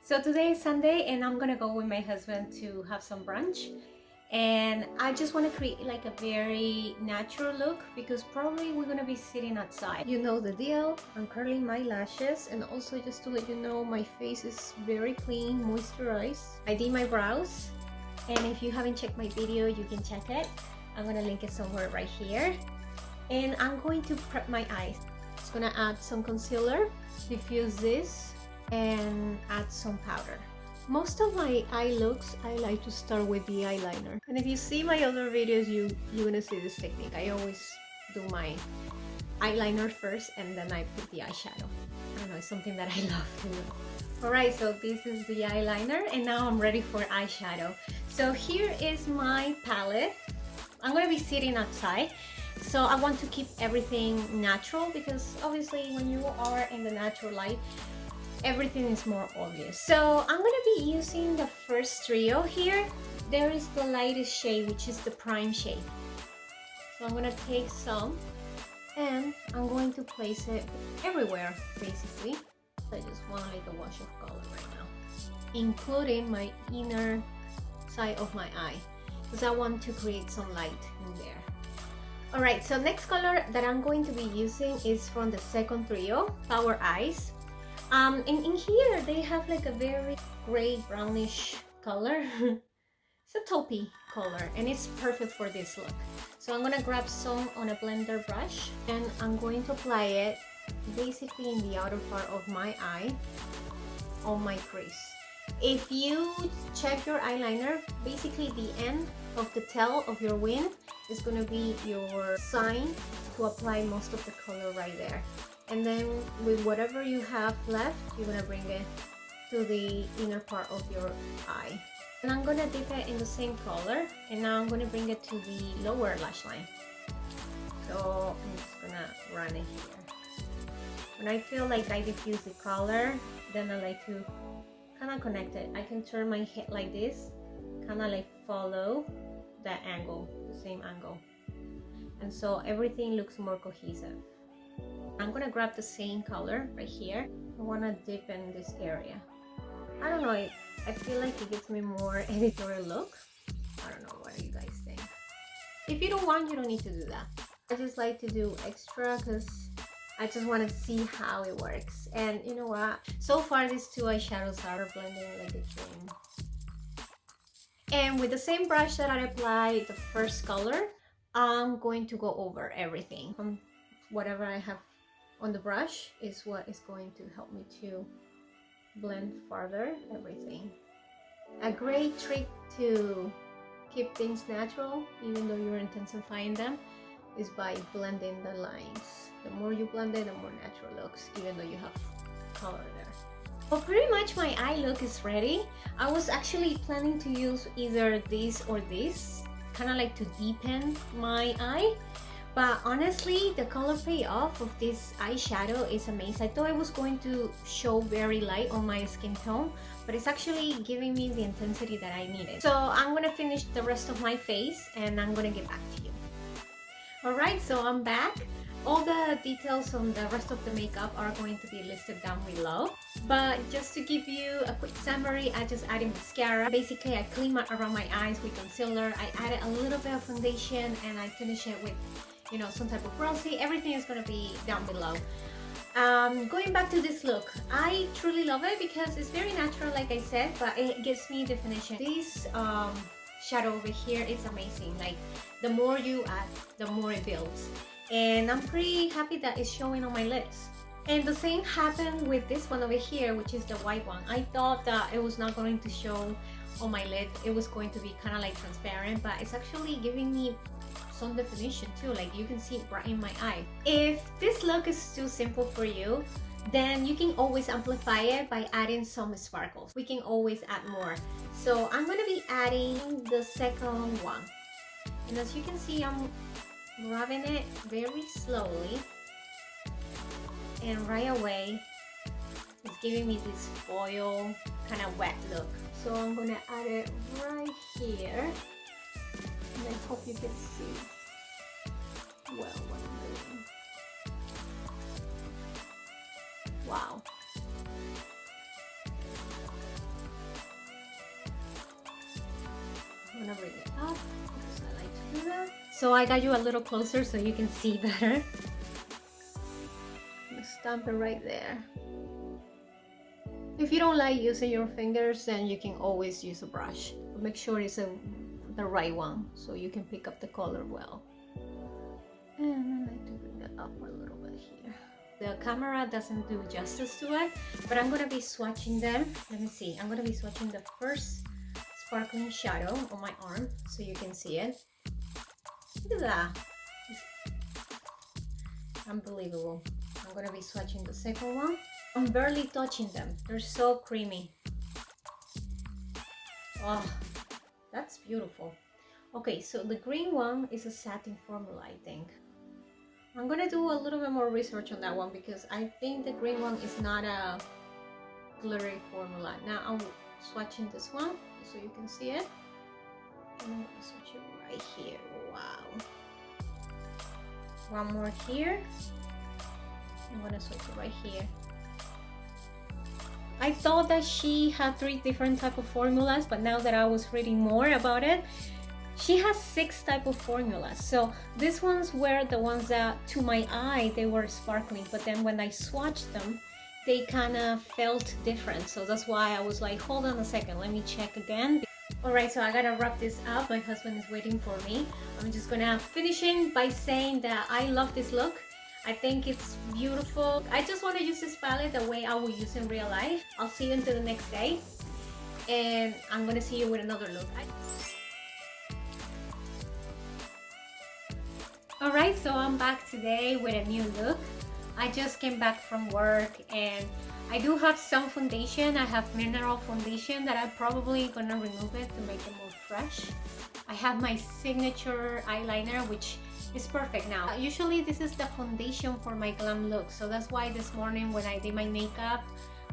So today is Sunday and I'm gonna go with my husband to have some brunch. And I just want to create like a very natural look because probably we're gonna be sitting outside. You know the deal. I'm curling my lashes, and also just to let you know, my face is very clean, moisturized. I did my brows, and if you haven't checked my video, you can check it. I'm gonna link it somewhere right here. And I'm going to prep my eyes. Just gonna add some concealer, diffuse this, and add some powder. Most of my eye looks, I like to start with the eyeliner. And if you see my other videos, you're gonna see this technique. I always do my eyeliner first and then I put the eyeshadow. I don't know, it's something that I love to do. Alright, so this is the eyeliner and now I'm ready for eyeshadow. So here is my palette. I'm gonna be sitting outside. So I want to keep everything natural because obviously when you are in the natural light, everything is more obvious. So I'm gonna be using the first trio here. There is the lightest shade, which is the prime shade. So I'm gonna take some and I'm going to place it everywhere basically. I just want like a wash of color right now, including my inner side of my eye because I want to create some light in there. Alright, so next color that I'm going to be using is from the second trio, Power Eyes. In here they have like a very gray brownish color. It's a taupey color and it's perfect for this look. So I'm gonna grab some on a blender brush and I'm going to apply it basically in the outer part of my eye on my crease. If you check your eyeliner, basically the end of the tail of your wing is gonna be your sign to apply most of the color right there. And then with whatever you have left, you're gonna bring it to the inner part of your eye. And I'm gonna dip it in the same color, and now I'm gonna bring it to the lower lash line. So I'm just gonna run it here. When I feel like I diffuse the color, then I like to kind of connect it. I can turn my head like this, kind of like follow that angle, the same angle. And so everything looks more cohesive. I'm gonna grab the same color right here. I wanna dip in this area. I don't know, I feel like it gives me more editorial look. I don't know, what do you guys think? If you don't want, you don't need to do that. I just like to do extra because I just want to see how it works. And you know what? So far these two eyeshadows are blending like a dream. And with the same brush that I applied the first color, I'm going to go over everything. Whatever I have on the brush is what is going to help me to blend further everything. A great trick to keep things natural, even though you're intensifying them, is by blending the lines. The more you blend it, the more natural it looks, even though you have color there. Well, pretty much my eye look is ready. I was actually planning to use either this or this, kind of like to deepen my eye. But honestly, the color payoff of this eyeshadow is amazing. I thought it was going to show very light on my skin tone, but it's actually giving me the intensity that I needed. So I'm gonna finish the rest of my face and I'm gonna get back to you. Alright, so I'm back. All the details on the rest of the makeup are going to be listed down below. But just to give you a quick summary, I just added mascara. Basically, I clean around my eyes with concealer. I added a little bit of foundation and I finish it with, you know, some type of bronzy. Everything is going to be down below. Going back to this look, I truly love it because it's very natural, like I said, but it gives me definition. This shadow over here is amazing. Like, the more you add, the more it builds. And I'm pretty happy that it's showing on my lips. And the same happened with this one over here, which is the white one. I thought that it was not going to show on my lid. It was going to be kind of like transparent, but it's actually giving me some definition too. Like, you can see it right in my eye. If this look is too simple for you, then you can always amplify it by adding some sparkles. We can always add more. So I'm going to be adding the second one. And as you can see, I'm rubbing it very slowly. And right away, it's giving me this foil kind of wet look. So I'm going to add it right here. And I hope you can see well what I'm doing. Wow. gonna bring it up because I like to do that. So I got you a little closer so you can see better. I'm gonna stamp it right there. If you don't like using your fingers, then you can always use a brush. But make sure it's the right one so you can pick up the color well. And I like to bring that up a little bit here. The camera doesn't do justice to it, but I'm gonna be swatching them. Let me see. I'm gonna be swatching the first sparkling shadow on my arm so you can see it. Look at that. It's unbelievable. I'm gonna be swatching the second one. I'm barely touching them. They're so creamy. Oh, that's beautiful. Okay, so the green one is a satin formula, I think. I'm gonna do a little bit more research on that one because I think the green one is not a glittery formula. Now I'm swatching this one so you can see it. And I'm gonna swatch it right here. Wow. One more here. I'm gonna swatch it right here. I thought that she had 3 different type of formulas, but now that I was reading more about it, she has 6 type of formulas. So these ones were the ones that to my eye they were sparkling, but then when I swatched them they kind of felt different. So that's why I was like, hold on a second, let me check again. Alright, so I gotta wrap this up. My husband is waiting for me. I'm just gonna finish in by saying that I love this look. I think it's beautiful. I just want to use this palette the way I will use in real life. I'll see you until the next day, and I'm gonna see you with another look. Alright, so I'm back today with a new look. I just came back from work and I do have some foundation. I have mineral foundation that I'm probably gonna remove it to make it more fresh. I have my signature eyeliner, which is perfect now. Usually this is the foundation for my glam look, so that's why this morning when I did my makeup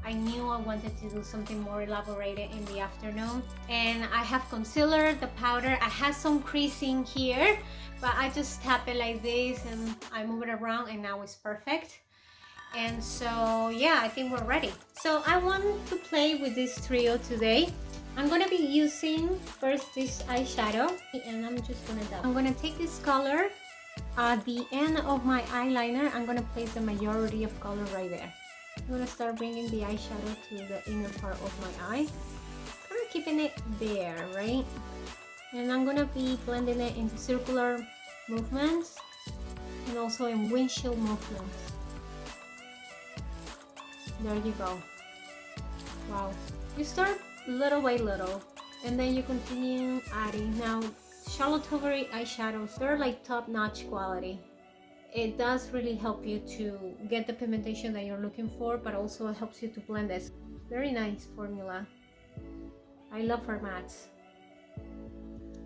I knew I wanted to do something more elaborated in the afternoon. And I have concealer, the powder. I have some creasing here, but I just tap it like this and I move it around and now it's perfect. And so yeah, I think we're ready. So I want to play with this trio today. I'm gonna be using first this eyeshadow, and I'm just gonna dab. I'm gonna take this color at the end of my eyeliner. I'm gonna place the majority of color right there. I'm gonna start bringing the eyeshadow to the inner part of my eye, kind of keeping it there, right? And I'm gonna be blending it into circular movements and also in windshield movements. There you go. Wow. You start little by little and then you continue adding. Now Charlotte Tilbury eyeshadows, they're like top-notch quality. It does really help you to get the pigmentation that you're looking for, but also it helps you to blend this. Very nice formula. I love her mattes.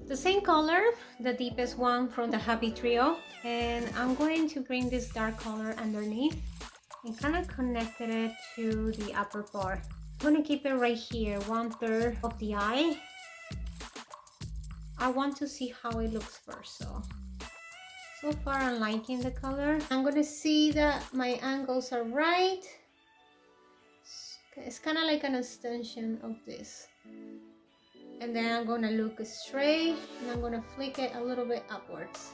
The same color, the deepest one from the Happy Trio, and I'm going to bring this dark color underneath and kind of connected it to the upper part. I'm gonna keep it right here, 1/3 of the eye. I want to see how it looks first. So far I'm liking the color. I'm gonna see that my angles are right. It's kind of like an extension of this. And then I'm gonna look straight and I'm gonna flick it a little bit upwards.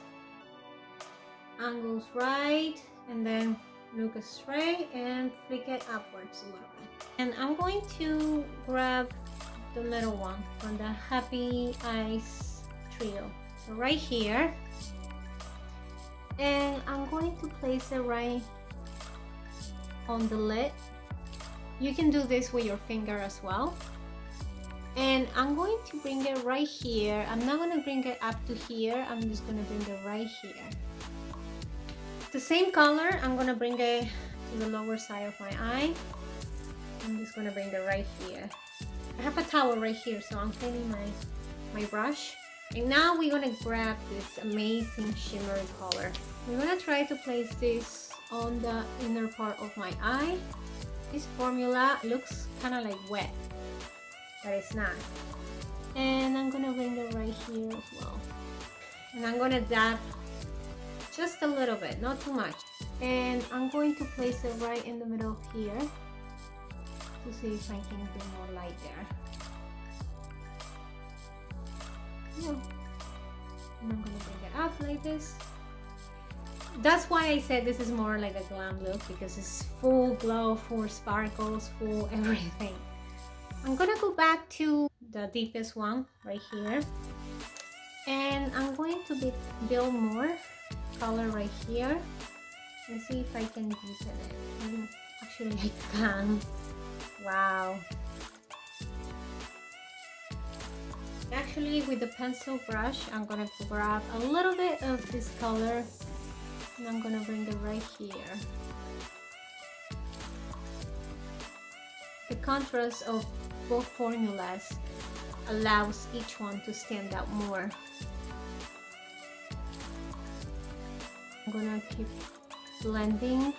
Angles right, and then look straight and flick it upwards a little bit. And I'm going to grab the little one from the Happy Eyes Trio. So right here. And I'm going to place it right on the lid. You can do this with your finger as well. And I'm going to bring it right here. I'm not going to bring it up to here. I'm just going to bring it right here. The same color, I'm going to bring it to the lower side of my eye. I'm just going to bring it right here. I have a towel right here, so I'm cleaning my brush. And now we're going to grab this amazing shimmery color. We're going to try to place this on the inner part of my eye. This formula looks kind of like wet, but it's not. And I'm going to bring it right here as well. And I'm going to dab just a little bit, not too much. And I'm going to place it right in the middle of here to see if I can bring more light there. Yeah. And I'm gonna bring it up like this. That's why I said this is more like a glam look, because it's full glow, full sparkles, full everything. I'm gonna go back to the deepest one right here, and I'm going to build more color right here and see if I can deepen it. Actually, I can. Wow. Actually, with the pencil brush, I'm gonna grab a little bit of this color and I'm gonna bring it right here. The contrast of both formulas allows each one to stand out more. I'm gonna keep blending.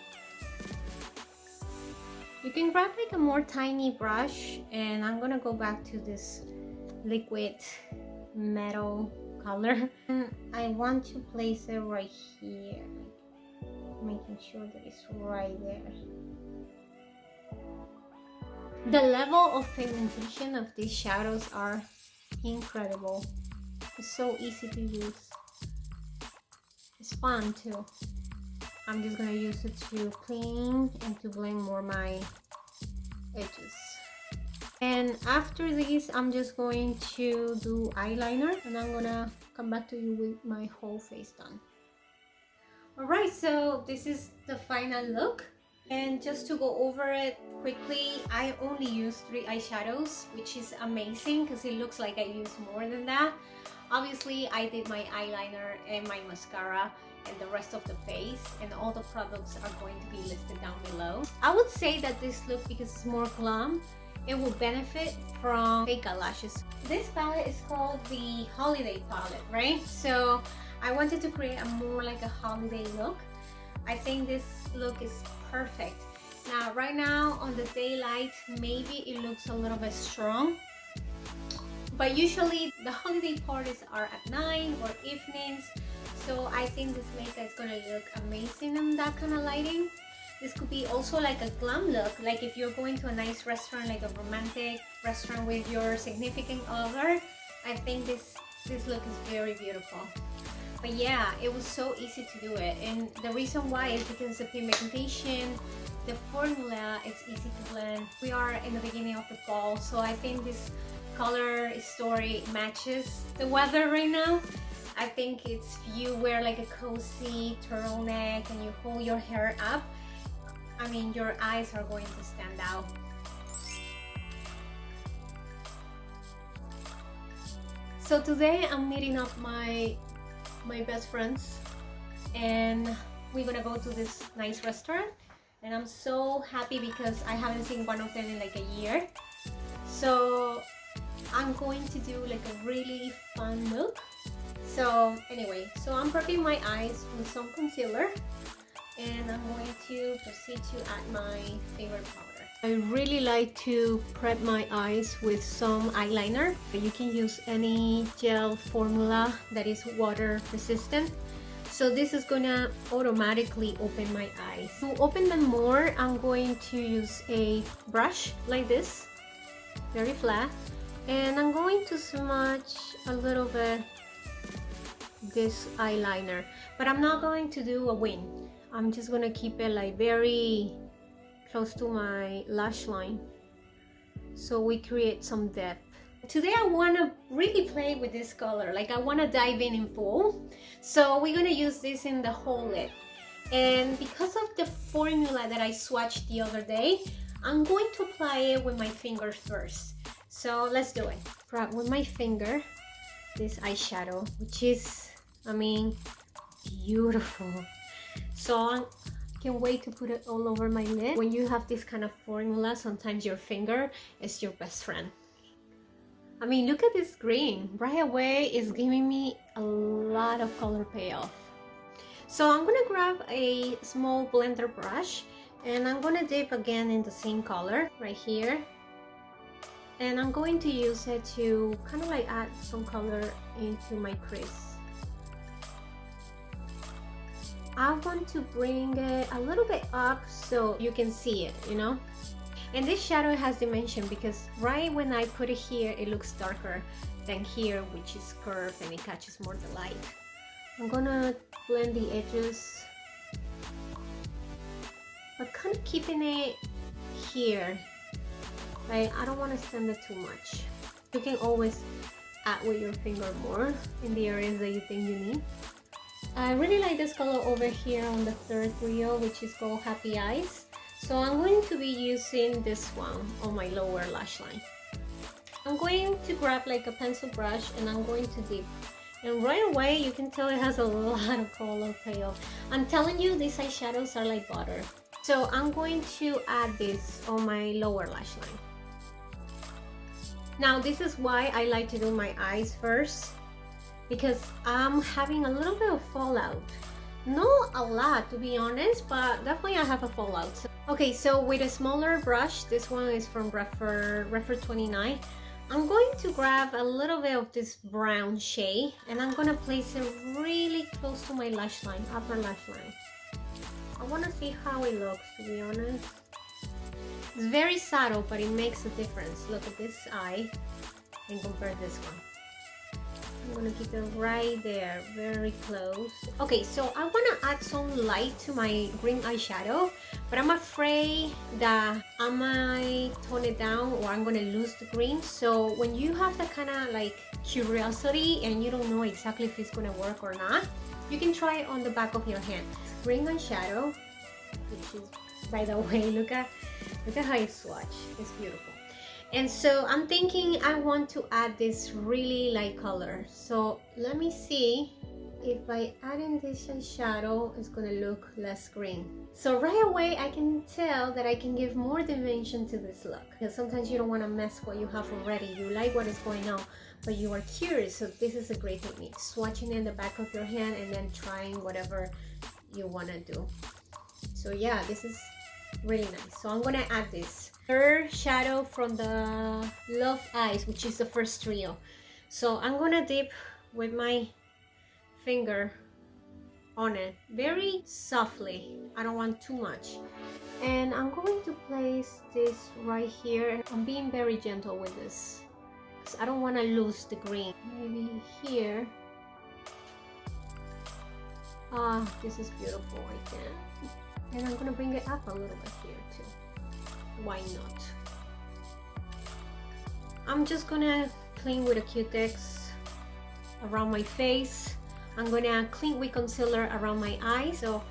You can grab like a more tiny brush, and I'm gonna go back to this liquid metal color, and I want to place it right here, making sure that it's right there. The level of pigmentation of these shadows are incredible. It's so easy to use. It's fun too. I'm just gonna use it to clean and to blend more my edges. And after this, I'm just going to do eyeliner, and I'm gonna come back to you with my whole face done. Alright, so this is the final look. And just to go over it quickly, I only used 3 eyeshadows, which is amazing because it looks like I used more than that. Obviously, I did my eyeliner and my mascara and the rest of the face, and all the products are going to be listed down below. I would say that this look, because it's more glam, it will benefit from fake eyelashes. This palette is called the Holiday palette, right? So I wanted to create a more like a holiday look. I think this look is perfect. Now, right now on the daylight, maybe it looks a little bit strong, but usually the holiday parties are at night or evenings. So I think this makeup is gonna look amazing in that kind of lighting. This could be also like a glam look, like if you're going to a nice restaurant, like a romantic restaurant with your significant other. I think this look is very beautiful. But yeah, it was so easy to do it, and the reason why is because the pigmentation, the formula, it's easy to blend. We are in the beginning of the fall, so I think this color story matches the weather right now. I think it's, you wear like a cozy turtleneck and you hold your hair up, I mean, your eyes are going to stand out. So today I'm meeting up my best friends, and we're gonna go to this nice restaurant, and I'm so happy because I haven't seen one of them in like a year. So I'm going to do like a really fun look. So anyway, so I'm prepping my eyes with some concealer, and I'm going to proceed to add my favorite powder. I really like to prep my eyes with some eyeliner. You can use any gel formula that is water resistant. So this is gonna automatically open my eyes. To open them more, I'm going to use a brush like this, very flat, and I'm going to smudge a little bit this eyeliner, but I'm not going to do a wing. I'm just gonna keep it like very close to my lash line, so we create some depth. Today I want to really play with this color, like I want to dive in full. So we're gonna use this in the whole lid, and because of the formula that I swatched the other day, I'm going to apply it with my fingers first. So let's do it. Grab with my finger this eyeshadow, which is, I mean, beautiful. So I can't wait to put it all over my lid. When you have this kind of formula, sometimes your finger is your best friend. I mean, look at this green. Right away, it's giving me a lot of color payoff. So I'm gonna grab a small blender brush, and I'm gonna dip again in the same color right here. And I'm going to use it to kind of like add some color into my crease. I want to bring it a little bit up so you can see it, you know? And this shadow has dimension because right when I put it here, it looks darker than here, which is curved and it catches more the light. I'm gonna blend the edges, but kind of keeping it here. Like, I don't want to extend it too much. You can always add with your finger more in the areas that you think you need. I really like this color over here on the third trio, which is called Happy Eyes. So I'm going to be using this one on my lower lash line. I'm going to grab like a pencil brush and I'm going to dip. And right away you can tell it has a lot of color payoff. I'm telling you, these eyeshadows are like butter. So I'm going to add this on my lower lash line. Now this is why I like to do my eyes first, because I'm having a little bit of fallout. Not a lot, to be honest, but definitely I have a fallout. Okay, so with a smaller brush, this one is from Refer 29, I'm going to grab a little bit of this brown shade and I'm gonna place it really close to my lash line, upper lash line. I wanna see how it looks, to be honest. It's very subtle, but it makes a difference. Look at this eye and compare this one. I'm gonna keep it right there, very close. Okay, so I wanna add some light to my green eyeshadow, but I'm afraid that I might tone it down or I'm gonna lose the green. So when you have that kind of like curiosity and you don't know exactly if it's gonna work or not, you can try it on the back of your hand. Green eyeshadow, which is, by the way, look at how you swatch. It's beautiful. And so I'm thinking I want to add this really light color. So let me see if by adding this eyeshadow it's gonna look less green. So right away I can tell that I can give more dimension to this look. Because sometimes you don't want to mess what you have already. You like what is going on, but you are curious. So this is a great technique. Swatching in the back of your hand and then trying whatever you want to do. So yeah, this is really nice. So I'm gonna add this third shadow from the Love Eyes, which is the first trio. So I'm gonna dip with my finger on it very softly. I don't want too much. And I'm going to place this right here. And I'm being very gentle with this because I don't want to lose the green. Maybe here. Ah, this is beautiful. I can. And I'm gonna bring it up a little bit here too. Why not? I'm just gonna clean with a Q-Tex around my face. I'm gonna clean with concealer around my eyes so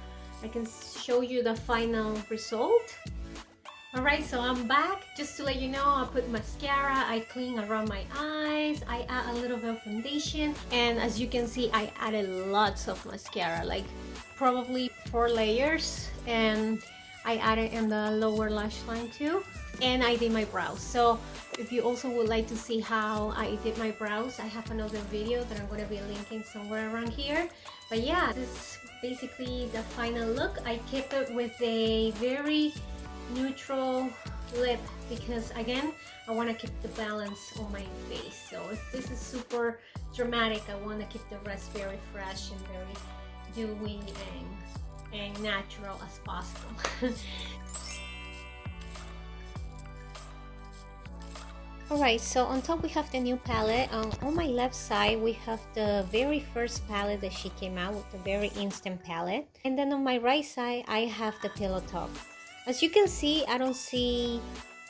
I can show you the final result. Alright, so I'm back. Just to let you know, I put mascara, I clean around my eyes, I add a little bit of foundation, and as you can see, I added lots of mascara, like probably 4 layers, and I added in the lower lash line too, and I did my brows. So if you also would like to see how I did my brows, I have another video that I'm going to be linking somewhere around here. But yeah, this is basically the final look. I kept it with a very neutral lip because again, I want to keep the balance on my face. So if this is super dramatic, I want to keep the rest very fresh and very dewy and natural as possible. Alright, so on top we have the new palette. On my left side we have the very first palette that she came out with, the very instant palette. And then on my right side I have the pillow top. As you can see, I don't see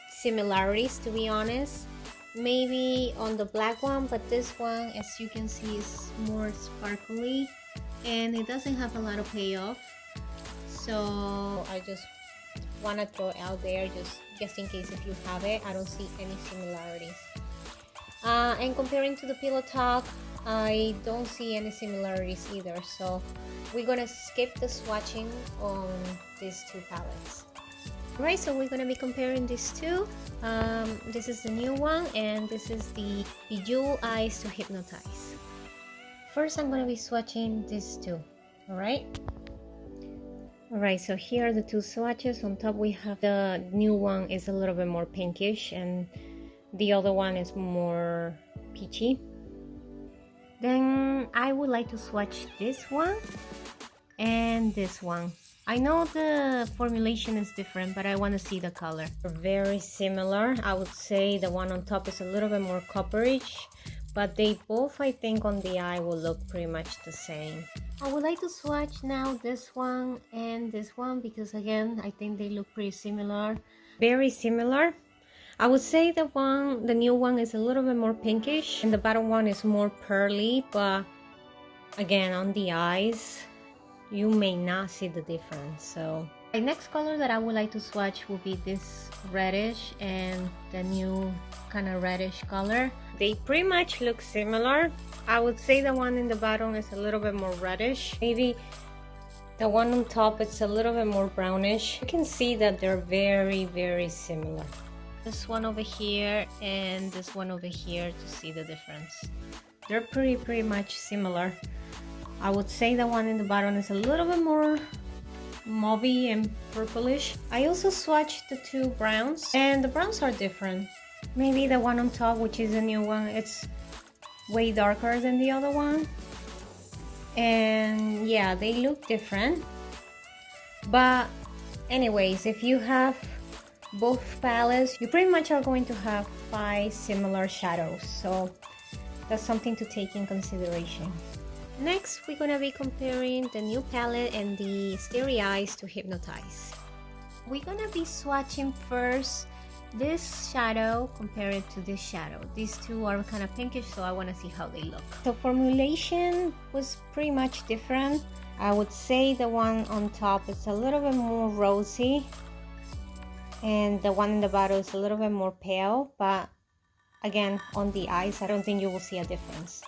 similarities, to be honest. Maybe on the black one, but this one, as you can see, is more sparkly and it doesn't have a lot of payoff. So I just want to throw it out there just in case if you have it. I don't see any similarities. And comparing to the pillow top, I don't see any similarities either. So we're gonna skip the swatching on these two palettes. Right, so we're gonna be comparing these two. This is the new one and this is the Bejeweled Eyes to Hypnotize. First I'm gonna be swatching these two. Alright, so here are the two swatches. On top we have the new one is a little bit more pinkish and the other one is more peachy. Then I would like to swatch this one and this one. I know the formulation is different, but I want to see the color. They're very similar. I would say the one on top is a little bit more copperish, but they both, I think, on the eye will look pretty much the same. I would like to swatch now this one and this one because again, I think they look pretty similar. Very similar. I would say the new one is a little bit more pinkish and the bottom one is more pearly, but again, on the eyes, you may not see the difference. So the next color that I would like to swatch will be this reddish and the new kind of reddish color. They pretty much look similar. I would say the one in the bottom is a little bit more reddish. Maybe the one on top it's a little bit more brownish. You can see that they're very, very similar. This one over here and this one over here to see the difference. They're pretty much similar. I would say the one in the bottom is a little bit more mauvey and purplish. I also swatched the two browns and the browns are different. Maybe the one on top, which is a new one, it's way darker than the other one. And yeah, they look different. But anyways, if you have both palettes, you pretty much are going to have 5 similar shadows. So that's something to take in consideration. Next, we're gonna be comparing the new palette and the Starry Eyes to Hypnotize. We're gonna be swatching first this shadow compared to this shadow. These two are kind of pinkish, so I want to see how they look. The formulation was pretty much different. I would say the one on top is a little bit more rosy and the one in the bottom is a little bit more pale, but again, on the eyes, I don't think you will see a difference.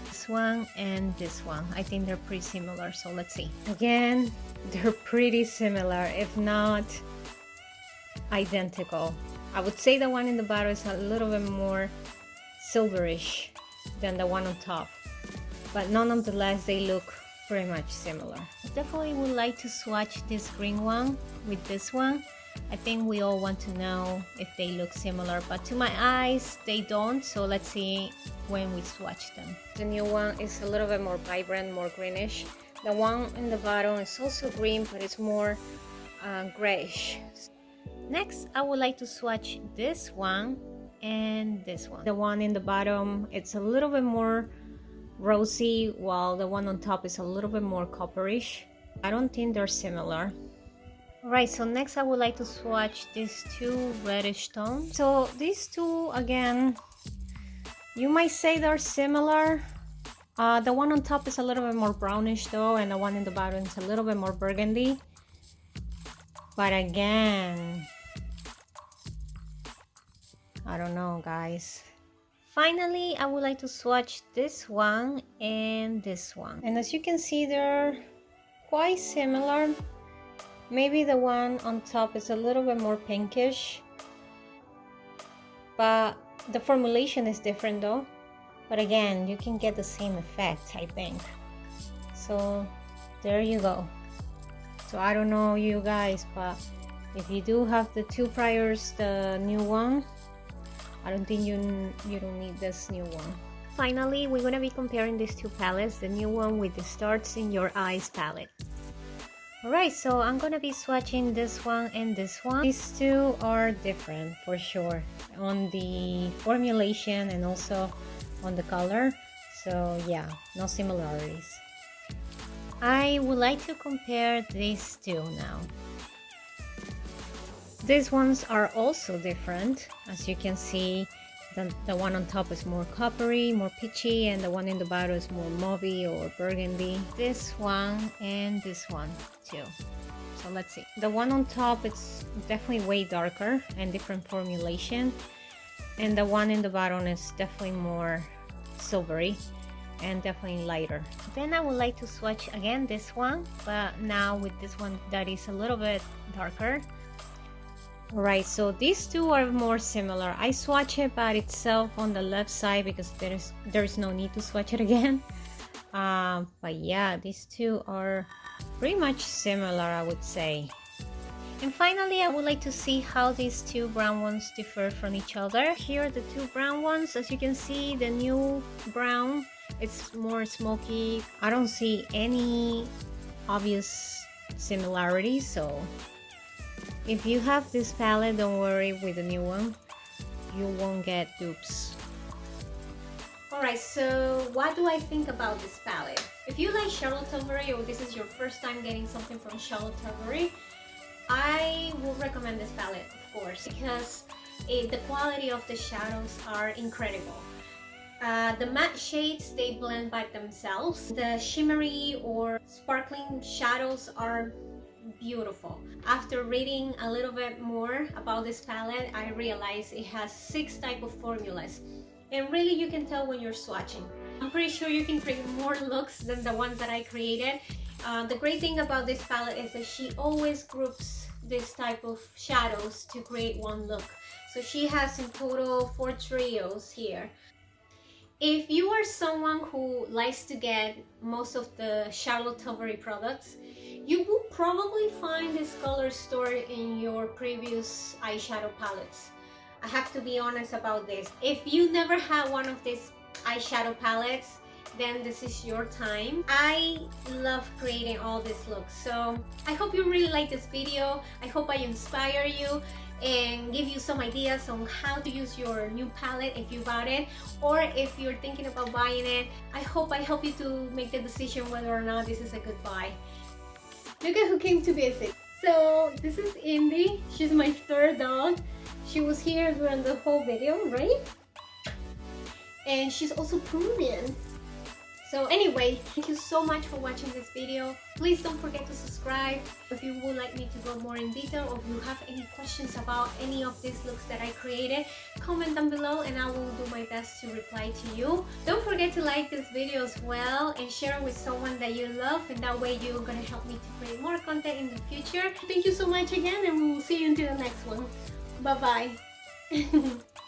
This one and this one, I think they're pretty similar, so let's see. Again, they're pretty similar, if not identical. I would say the one in the bottom is a little bit more silverish than the one on top, but nonetheless they look pretty much similar. I definitely would like to swatch this green one with this one. I think we all want to know if they look similar, but to my eyes they don't, so let's see when we swatch them. The new one is a little bit more vibrant, more greenish. The one in the bottom is also green, but it's more grayish. Next, I would like to swatch this one and this one. The one in the bottom, it's a little bit more rosy, while the one on top is a little bit more copperish. I don't think they're similar. Alright, so next I would like to swatch these two reddish tones. So these two, again, you might say they're similar. The one on top is a little bit more brownish though, and the one in the bottom is a little bit more burgundy. But again, I don't know, guys. Finally, I would like to swatch this one and this one. And as you can see, they're quite similar. Maybe the one on top is a little bit more pinkish, but the formulation is different though. But again, you can get the same effect, I think. So there you go. So I don't know you guys, but if you do have the two priors, the new one, I don't think you don't need this new one. Finally, we're gonna be comparing these two palettes, the new one with the Starts in Your Eyes palette. Alright, so I'm gonna be swatching this one and this one. These two are different for sure on the formulation and also on the color. So yeah, no similarities. I would like to compare these two now. These ones are also different. As you can see, the one on top is more coppery, more peachy, and the one in the bottom is more mauvey or burgundy. This one and this one too. So let's see. The one on top, it's definitely way darker and different formulation. And the one in the bottom is definitely more silvery and definitely lighter. Then I would like to swatch again this one, but now with this one that is a little bit darker. Right, so these two are more similar. I swatch it by itself on the left side because there's no need to swatch it again. But yeah, these two are pretty much similar, I would say. And finally, I would like to see how these two brown ones differ from each other. Here are the two brown ones. As you can see, the new brown, it's more smoky. I don't see any obvious similarities. So if you have this palette, don't worry, with the new one you won't get dupes. Alright, so what do I think about this palette? If you like Charlotte Tilbury, or this is your first time getting something from Charlotte Tilbury, I would recommend this palette, of course, because the quality of the shadows are incredible. The matte shades, they blend by themselves. The shimmery or sparkling shadows are beautiful. After reading a little bit more about this palette, I realized it has 6 types of formulas, and really you can tell when you're swatching. I'm pretty sure you can create more looks than the ones that I created. The great thing about this palette is that she always groups this type of shadows to create one look. So she has in total 4 trios here. If you are someone who likes to get most of the Charlotte Tilbury products, you will probably find this color stored in your previous eyeshadow palettes. I have to be honest about this. If you never had one of these eyeshadow palettes, then this is your time. I love creating all these looks. So I hope you really like this video. I hope I inspire you and give you some ideas on how to use your new palette if you bought it, or if you're thinking about buying it. I hope I help you to make the decision whether or not this is a good buy. Look at who came to visit. So this is Indy. She's my 3rd dog. She was here during the whole video, right? And she's also Peruvian. So anyway, thank you so much for watching this video. Please don't forget to subscribe. If you would like me to go more in detail, or if you have any questions about any of these looks that I created, comment down below and I will do my best to reply to you. Don't forget to like this video as well and share it with someone that you love, and that way you're gonna help me to create more content in the future. Thank you so much again, and we will see you until the next one. Bye bye.